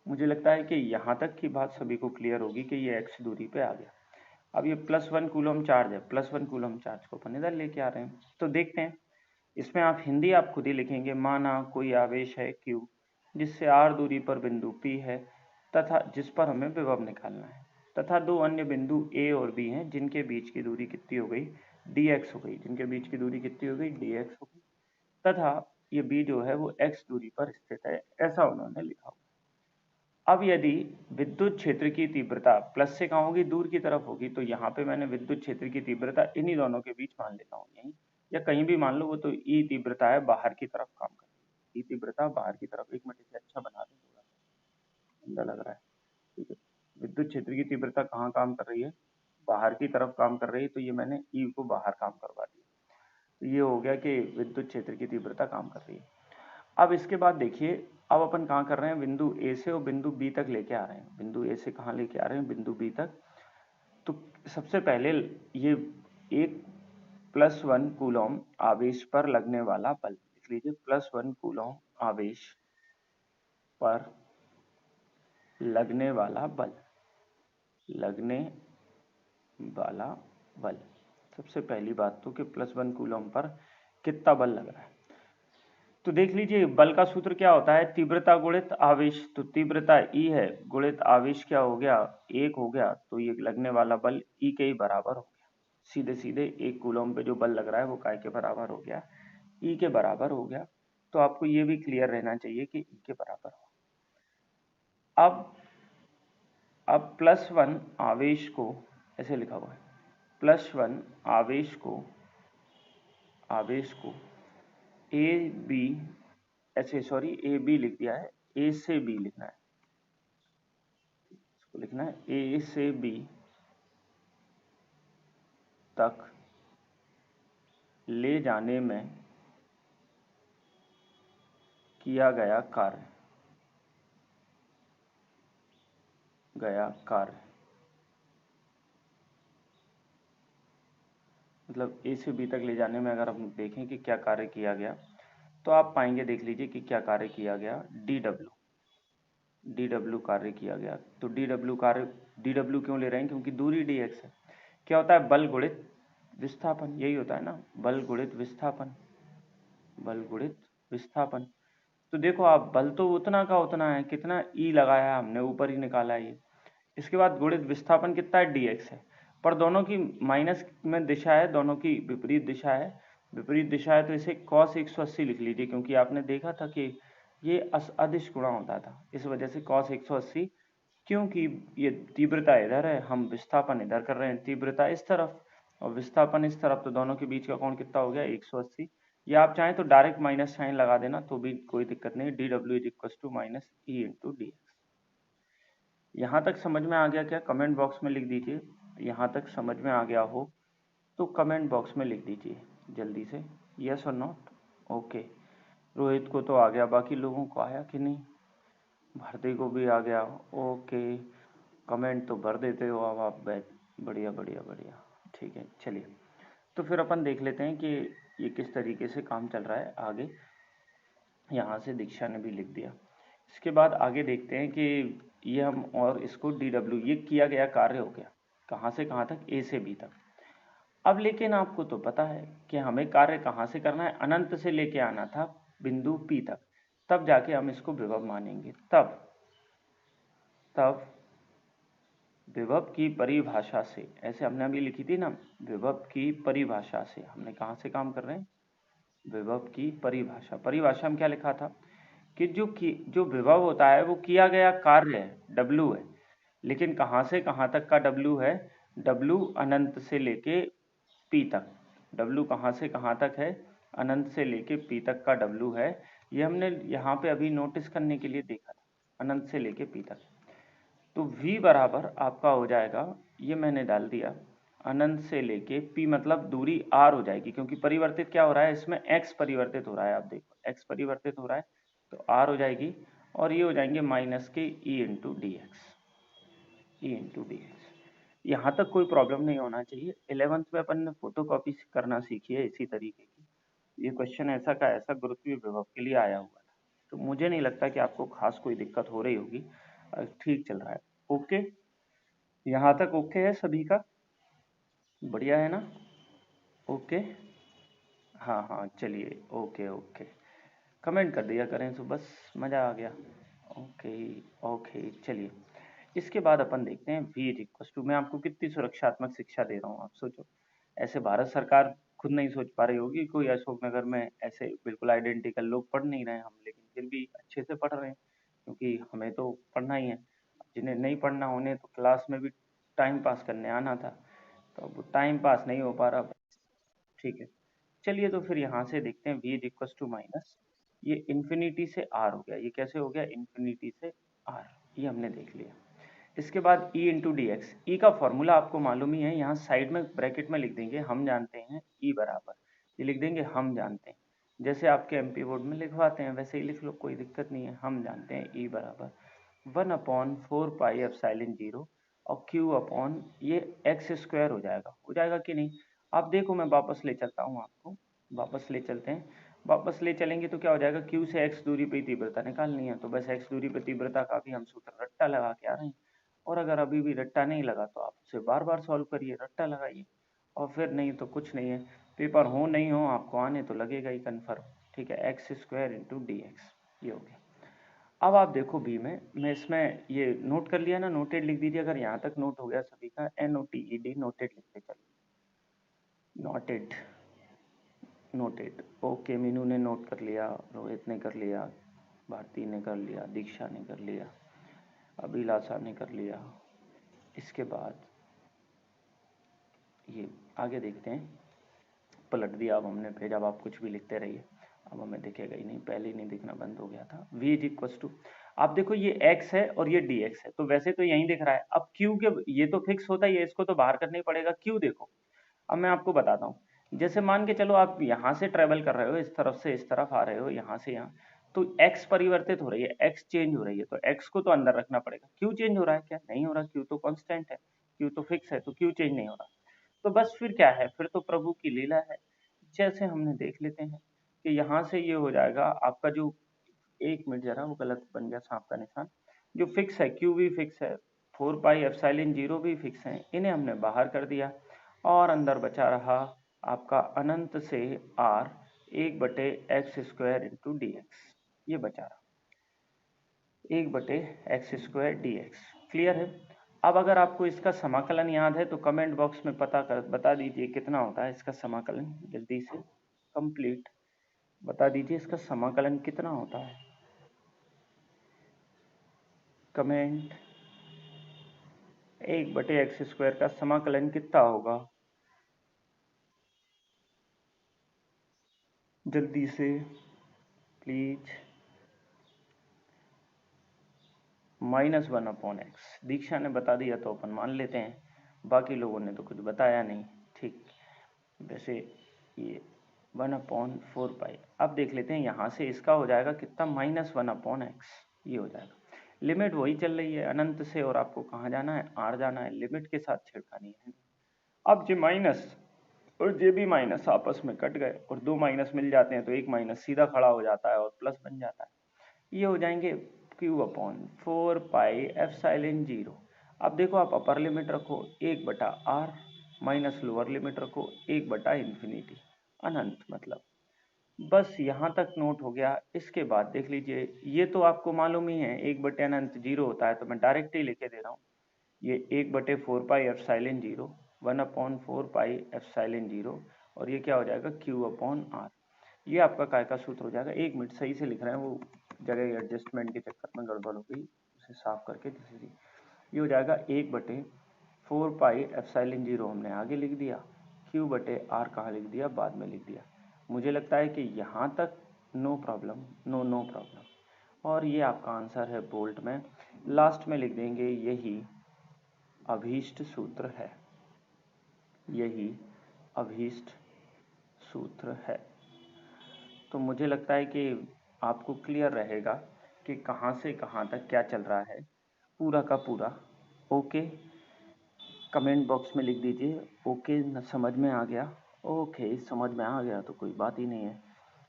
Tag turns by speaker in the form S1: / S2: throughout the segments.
S1: मुझे लगता है कि यहाँ तक की बात सभी को क्लियर होगी कि ये x दूरी पे आ गया। अब ये +1 कूलम चार्ज है, +1 कूलम चार्ज को अपन इधर लेके आ रहे हैं। तो देखते हैं, इसमें आप हिंदी आप खुद ही लिखेंगे। माना कोई आवेश है q जिससे r दूरी पर बिंदु P है तथा जिस पर हमें विभव निकालना है, तथा दो अन्य बिंदु A और B हैं जिनके बीच की दूरी कितनी हो गई, dx हो गई। जिनके बीच की दूरी कितनी हो गई, dx हो गई, तथा ये B जो है वो x दूरी पर स्थित है, ऐसा उन्होंने लिखा। अब यदि विद्युत क्षेत्र की तीव्रता प्लस से कहाँ होगी, दूर की तरफ होगी, तो यहाँ पे मैंने विद्युत क्षेत्र की तीव्रता इन्हीं दोनों के बीच मान लेता हूँ, यहीं या कहीं भी मान लो, वो तो ई तीव्रता है, बाहर की तरफ काम कर रही है। ई तीव्रता बाहर की तरफ, एक मिनट इसे अच्छा बना दें, थोड़ा ठंडा लग रहा है। ठीक है, विद्युत क्षेत्र की तीव्रता कहाँ काम कर रही है, बाहर की तरफ काम कर रही है, तो ये मैंने ई को बाहर काम करवा दिया। तो ये हो गया कि विद्युत क्षेत्र की तीव्रता काम कर रही है। अब इसके बाद देखिए, अब अपन कहाँ कर रहे हैं, बिंदु ए से और बिंदु बी तक लेके आ रहे हैं। बिंदु ए से कहाँ लेके आ रहे हैं, बिंदु बी तक। तो सबसे पहले ये एक +1 कूलम आवेश पर लगने वाला बल लिख लीजिए। +1 कूलम आवेश पर लगने वाला बल, लगने वाला बल। सबसे पहली बात तो कि +1 कूलम पर कितना बल लग रहा है। तो देख लीजिए, बल का सूत्र क्या होता है, तीव्रता गुणित आवेश। तो तीव्रता E है गुणित आवेश क्या हो गया, 1 हो गया, तो ये लगने वाला बल E के ही बराबर हो गया। सीधे सीधे 1 कूलम पे जो बल लग रहा है वो काय के बराबर हो गया, E के बराबर हो गया। तो आपको ये भी क्लियर रहना चाहिए कि E के बराबर हो। अब +1 आवेश को ऐसे लिखा हुआ है, +1 आवेश को ए बी, ऐसे सॉरी ए बी लिख दिया है, ए से बी लिखना है, इसको लिखना है ए से बी तक ले जाने में किया गया कार्य, मतलब ए से बी तक ले जाने में अगर हम देखें कि क्या कार्य किया गया, तो आप पाएंगे, देख लीजिए कि क्या कार्य किया गया, डी डब्ल्यू कार्य किया गया। तो डी डब्ल्यू क्यों ले रहे हैं, क्योंकि दूरी dx है। क्या होता है, बल गुणित विस्थापन, यही होता है ना, बल गुणित विस्थापन, बल गुणित विस्थापन। तो देखो आप, बल तो उतना का उतना है, कितना ई लगाया हमने, ऊपर ही निकाला है ये। इसके बाद गुणित विस्थापन कितना है, dx है, पर दोनों की माइनस में दिशा है, दोनों की विपरीत दिशा है, तो इसे cos 180 लिख लीजिए, क्योंकि आपने देखा था कि ये अदिश गुणा होता था, इस वजह से cos 180। क्योंकि ये तीव्रता इधर है, हम विस्थापन इधर कर रहे हैं, तीव्रता इस तरफ और विस्थापन इस तरफ, तो दोनों के बीच का कोण कितना हो गया, 180। या आप चाहें तो डायरेक्ट माइनस साइन लगा देना, तो भी कोई दिक्कत नहीं, D W is equal to minus E into D. यहाँ तक समझ में आ गया क्या, कमेंट बॉक्स में लिख दीजिए। यहाँ तक समझ में आ गया हो तो कमेंट बॉक्स में लिख दीजिए जल्दी से, यस और नॉट। ओके, रोहित को तो आ गया, बाकी लोगों को आया कि नहीं, भारती को भी आ गया, ओके, कमेंट तो भर देते हो अब आप, बढ़िया बढ़िया बढ़िया, ठीक है। चलिए, तो फिर अपन देख लेते हैं कि ये किस तरीके से काम चल रहा है आगे। यहाँ से दीक्षा ने भी लिख दिया। इसके बाद आगे देखते हैं कि ये हम, और इसको डी डब्ल्यू, ये किया गया कार्य हो गया, कहाँ से कहाँ तक, ए से बी तक। अब लेकिन आपको तो पता है कि हमें कार्य कहाँ से करना है, अनंत से लेके आना था बिंदु P तक, तब जाके हम इसको विभव मानेंगे। तब विभव की परिभाषा से, ऐसे हमने अभी लिखी थी ना, विभव की परिभाषा से, हमने कहाँ से काम कर रहे हैं, विभव की परिभाषा में क्या लिखा था कि जो विभव होता है वो किया गया कार्य है, W है, लेकिन कहाँ से कहाँ तक का W है, W अनंत से लेके P तक, W कहाँ से कहाँ तक है, अनंत से लेके P तक का W है। ये हमने यहाँ पे अभी नोटिस करने के लिए देखा था, अनंत से लेके P तक। तो V बराबर आपका हो जाएगा, ये मैंने डाल दिया, अनंत से लेके P, मतलब दूरी R हो जाएगी, क्योंकि परिवर्तित क्या हो रहा है इसमें, X परिवर्तित हो रहा है, आप देखो X परिवर्तित हो रहा है, तो R हो जाएगी, और ये हो जाएंगे माइनस के E इंटू डी एक्स। यहाँ तक कोई प्रॉब्लम नहीं होना चाहिए। 11th में अपन ने फोटो कॉपी करना सीखी है इसी तरीके की। ये क्वेश्चन ऐसा का ऐसा गुरुत्वीय विभव के लिए आया हुआ था, तो मुझे नहीं लगता कि आपको खास कोई दिक्कत हो रही होगी। 11th ठीक चल रहा है। ओके, यहाँ तक ओके है सभी का? बढ़िया है ना? ओके, हाँ हाँ चलिए, ओके ओके, कमेंट कर दिया करें तो बस मज़ा आ गया। ओके ओके चलिए, इसके बाद अपन देखते हैं वी इक्वल्स टू, मैं आपको कितनी सुरक्षात्मक शिक्षा दे रहा हूँ आप सोचो। ऐसे भारत सरकार खुद नहीं सोच पा रही होगी कोई अशोकनगर में ऐसे बिल्कुल आइडेंटिकल लोग पढ़ नहीं रहे हैं हम, लेकिन फिर भी अच्छे से पढ़ रहे हैं क्योंकि हमें तो पढ़ना ही है। जिन्हें नहीं पढ़ना उन्हें तो क्लास में भी टाइम पास करने आना था, तो अब टाइम पास नहीं हो पा रहा। ठीक है, चलिए तो फिर यहाँ से देखते हैं V is equal to minus, ये इन्फिनिटी से आर हो गया, ये कैसे हो गया इन्फिनिटी से आर, ये हमने देख लिया। इसके बाद ई इंटू डी एक्स, ई का फॉर्मूला आपको मालूम ही है, यहाँ साइड में ब्रैकेट में लिख देंगे हम जानते हैं ई बराबर, ये लिख देंगे हम जानते हैं, जैसे आपके एमपी बोर्ड में लिखवाते हैं वैसे ही लिख लो, कोई दिक्कत नहीं है। हम जानते हैं ई बराबर 1/4 पाई एप्सिलॉन जीरो और क्यू अपॉन ये एक्स स्क्वायर हो जाएगा कि नहीं? आप देखो मैं वापस ले चलता हूँ आपको, वापस ले चलते हैं, वापस ले चलेंगे तो क्या हो जाएगा, क्यू से एक्स दूरी पे तीव्रता निकालनी है, तो बस एक्स दूरी पे तीव्रता का भी हम सूत्र रट्टा लगा के आ रहे हैं। और अगर अभी भी रट्टा नहीं लगा तो आप उसे बार बार सॉल्व करिए, रट्टा लगाइए, और फिर नहीं तो कुछ नहीं है, पेपर हो नहीं हो आपको आने तो लगेगा ही कन्फर्म। ठीक है, x square into D x, ये हो गया। अब आप देखो बी में, मैं इसमें ये नोट कर लिया ना, नोटेड लिख दीजिए, अगर यहाँ तक नोट हो गया सभी का, NOTED नोटेड लिखते चलो, नोटेड नोटेड। ओके, मीनू ने नोट कर लिया, रोहित ने कर लिया, भारती ने कर लिया, दीक्षा ने कर लिया, अभिलाषा ने कर लिया। इसके बाद ये आगे देखते हैं, पलट दिया अब हमने पेज, अब आप कुछ भी लिखते रहिए, अब हमें दिखेगा ही नहीं, पहले ही नहीं दिखना बंद हो गया था। v इज इक्वल टू, आप देखो ये x है और ये dx है, तो वैसे तो यहीं दिख रहा है, अब q के ये तो फिक्स होता ही है, इसको तो बाहर करना ही पड़ेगा। q देखो, अब मैं आपको बताता हूँ, जैसे मान के चलो आप यहाँ से ट्रेवल कर रहे हो, इस तरफ से इस तरफ आ रहे हो, यहाँ से यहाँ, तो x परिवर्तित हो रही है, x चेंज हो रही है, तो x को तो अंदर रखना पड़ेगा। q चेंज हो रहा है क्या? नहीं हो रहा, q तो कांस्टेंट है, q तो फिक्स है, तो q चेंज नहीं हो रहा। तो बस फिर क्या है, फिर तो प्रभु की लीला है। जैसे हमने देख लेते हैं कि यहाँ से ये हो जाएगा आपका जो, एक मिनट जरा वो गलत बन गया सांप का निशान, जो फिक्स है क्यू भी फिक्स है, 4 पाई एप्सिलॉन जीरो भी फिक्स है, इन्हें हमने बाहर कर दिया और अंदर बचा रहा आपका अनंत से are 1/x² into D x, ये बचा रहा 1/x² dx। क्लियर है? अब अगर आपको इसका समाकलन याद है तो कमेंट बॉक्स में बता दीजिए कितना होता है इसका समाकलन, जल्दी से कंप्लीट बता दीजिए इसका समाकलन कितना होता है। कमेंट, 1/x² का समाकलन कितना होगा, जल्दी से प्लीज। -1/x, दीक्षा ने बता दिया तो अपन मान लेते हैं, बाकी लोगों ने तो कुछ बताया नहीं। ठीक, वैसे ये 1/4 पाई, अब देख लेते हैं यहाँ से इसका हो जाएगा कितना, -1/x, ये हो जाएगा। लिमिट वही चल रही है अनंत से, और आपको कहाँ जाना है, आर जाना है, लिमिट के साथ छेड़खानी है। अब जे माइनस और जे भी माइनस आपस में कट गए और दो माइनस मिल जाते हैं तो एक माइनस सीधा खड़ा हो जाता है और प्लस बन जाता है, ये हो जाएंगे Q/4 पाई एप्सिलॉन जीरो। अब देखो आप अपर लिमिट रखो 1/r, माइनस लोअर लिमिट रखो 1/इंफिनिटी, अनंत मतलब। बस यहाँ तक नोट हो गया। इसके बाद देख लीजिए, ये तो आपको मालूम ही है 1/अनंत जीरो होता है, तो मैं डायरेक्ट ही लिखे दे रहा हूँ, ये 1/4 pi epsilon zero, 1/4 pi epsilon zero, और ये क्या हो जाएगा Q/r। ये आपका काय का सूत्र हो जाएगा। एक मिनट, सही से लिख रहे हैं, वो जगह एडजस्टमेंट के चक्कर में गड़बड़ हो गई, उसे साफ करके जैसे ये हो जाएगा 1/4 पाई एप्सिलॉन जीरो हमने आगे लिख दिया, Q/r कहाँ लिख दिया, बाद में लिख दिया। मुझे लगता है कि यहाँ तक नो प्रॉब्लम, नो प्रॉब्लम, और ये आपका आंसर है बोल्ट में, लास्ट में लिख देंगे यही अभीष्ट सूत्र है, यही अभीष्ट सूत्र है। तो मुझे लगता है कि आपको क्लियर रहेगा कि कहाँ से कहाँ तक क्या चल रहा है, पूरा का पूरा। ओके, कमेंट बॉक्स में लिख दीजिए ओके, समझ में आ गया। ओके, समझ में आ गया तो कोई बात ही नहीं है,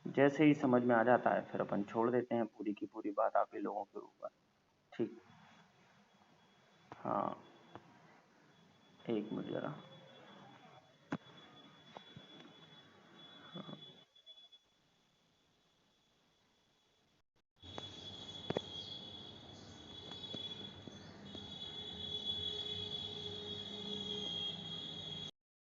S1: जैसे ही समझ में आ जाता है फिर अपन छोड़ देते हैं पूरी की पूरी बात आप ही लोगों के ऊपर। ठीक। हाँ, एक मिनट जरा।